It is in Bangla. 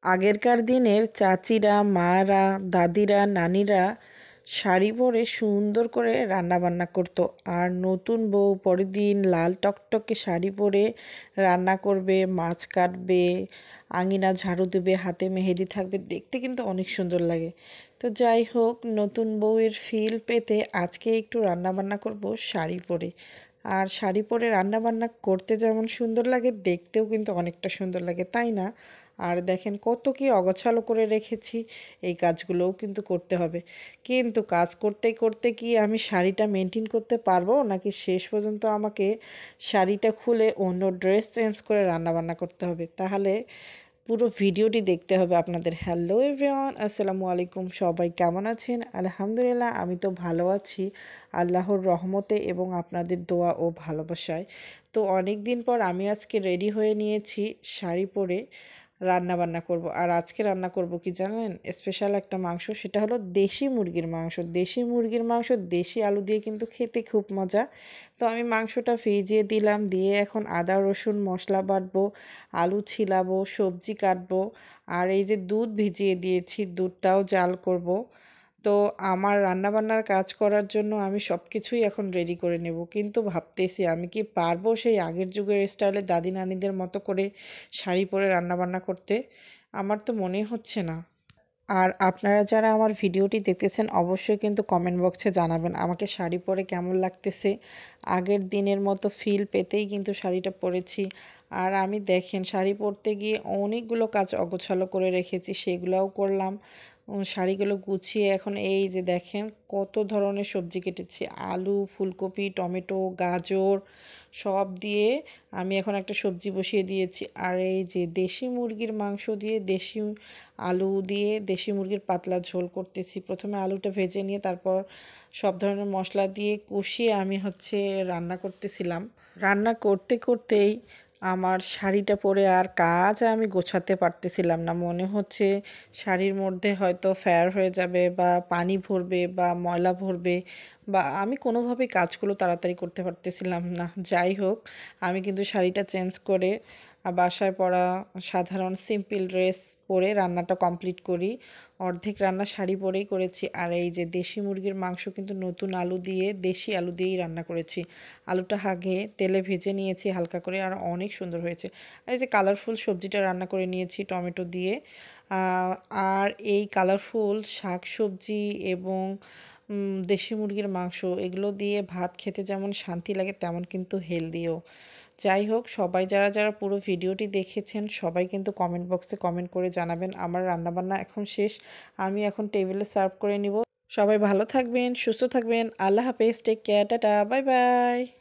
আগেরকার দিনের চাচিরা, মারা, দাদিরা, নানিরা শাড়ি পরে সুন্দর করে রান্নাবান্না করতো। আর নতুন বউ পরের দিন লাল টকটকে শাড়ি পরে রান্না করবে, মাছ কাটবে, আঙিনা ঝাড়ু দেবে, হাতে মেহেদি থাকবে, দেখতে কিন্তু অনেক সুন্দর লাগে। তো যাই হোক, নতুন বউয়ের ফিল পেতে আজকে একটু রান্নাবান্না করব শাড়ি পরে। আর শাড়ি পরে রান্নাবান্না করতে যেমন সুন্দর লাগে, দেখতেও কিন্তু অনেকটা সুন্দর লাগে, তাই না? আর দেখেন কত কি অগোছালো করে রেখেছি, এই কাজগুলোও কিন্তু করতে হবে। কিন্তু কাজ করতে করতে কি আমি শাড়িটা মেনটেন করতে পারবো, নাকি শেষ পর্যন্ত আমাকে শাড়িটা খুলে অন্য ড্রেস চেঞ্জ করে রান্নাবান্না করতে হবে? তাহলে পুরো ভিডিওটি দেখতে হবে আপনাদের। হ্যালো এভরিওয়ান, আসসালামু আলাইকুম। সবাই কেমন আছেন? আলহামদুলিল্লাহ, আমি তো ভালো আছি আল্লাহর রহমতে এবং আপনাদের দোয়া ও ভালোবাসায়। তো অনেক দিন পর আমি আজকে রেডি হয়ে নিয়েছি শাড়ি পরে রান্না বান্না করব। আর আজকে রান্না করব কি জানেন? স্পেশাল একটা মাংস, সেটা হলো দেশি মুরগির মাংস। দেশি মুরগির মাংস দেশি আলু দিয়ে কিন্তু খেতে খুব মজা। তো আমি মাংসটা ভিজিয়ে দিলাম, দিয়ে এখন আদা রসুন মশলা বাটবো, আলু ছিলাবো, সবজি কাটবো। আর এই যে দুধ ভিজিয়ে দিয়েছি, দুধটাও জাল করব। তো আমার রান্নাবান্নার কাজ করার জন্য আমি সব কিছুই এখন রেডি করে নেব। কিন্তু ভাবতেছি আমি কি পারবো সেই আগের যুগের স্টাইলে দাদি নানিদের মতো করে শাড়ি পরে রান্নাবান্না করতে? আমার তো মনে হচ্ছে না। আর আপনারা যারা আমার ভিডিওটি দেখতেছেন অবশ্যই কিন্তু কমেন্ট বক্সে জানাবেন আমাকে শাড়ি পরে কেমন লাগতেছে। আগের দিনের মতো ফিল পেতেই কিন্তু শাড়িটা পরেছি। আর আমি দেখেন শাড়ি পরতে গিয়ে অনেকগুলো কাজ অগোছালো করে রেখেছি, সেগুলোও করলাম। শাড়িগুলো গুছিয়ে এখন এই যে দেখেন কত ধরনের সবজি কেটেছি, আলু, ফুলকপি, টমেটো, গাজর সব দিয়ে আমি এখন একটা সবজি বসিয়ে দিয়েছি। আর এই যে দেশি মুরগির মাংস দিয়ে দেশি আলু দিয়ে দেশি মুরগির পাতলা ঝোল করতেছি। প্রথমে আলুটা ভেজে নিয়ে তারপর সব ধরনের মশলা দিয়ে কষিয়ে আমি রান্না করতেছিলাম। রান্না করতে করতেই আমার শাড়িটা পরে আর কাজ আমি গোছাতে পারতেছিলাম না। মনে হচ্ছে শাড়ির মধ্যে হয়তো ফ্যার হয়ে যাবে বা পানি ভরবে বা ময়লা ভরবে, বা আমি কোনোভাবেই কাজগুলো তাড়াতাড়ি করতে পারতেছিলাম না। যাই হোক, আমি কিন্তু শাড়িটা চেঞ্জ করে বাসায় পরা সাধারণ সিম্পল ড্রেস পরে রান্নাটা কমপ্লিট করি। অর্ধেক রান্না শাড়ি পরেই করেছি। আর এই যে দেশি মুরগির মাংস কিন্তু নতুন আলু দিয়ে, দেশি আলু দিয়েই রান্না করেছি। আলুটা আগে তেলে ভেজে নিয়েছি হালকা করে, আর অনেক সুন্দর হয়েছে। আর এই যে কালারফুল সবজিটা রান্না করে নিয়েছি টমেটো দিয়ে। আর এই কালারফুল শাক সবজি এবং দেশি মুরগির মাংস, এগুলো দিয়ে ভাত খেতে যেমন শান্তি লাগে তেমন কিন্তু হেলদিও। যাই হোক, সবাই যারা যারা পুরো ভিডিওটি দেখেছেন সবাই কিন্তু কমেন্ট বক্সে কমেন্ট করে জানাবেন। আমার রান্নাবান্না এখন শেষ, আমি এখন টেবিলে সার্ভ করে নিব। সবাই ভালো থাকবেন, সুস্থ থাকবেন। আল্লাহ হাফেজ, take care, tata, bye by.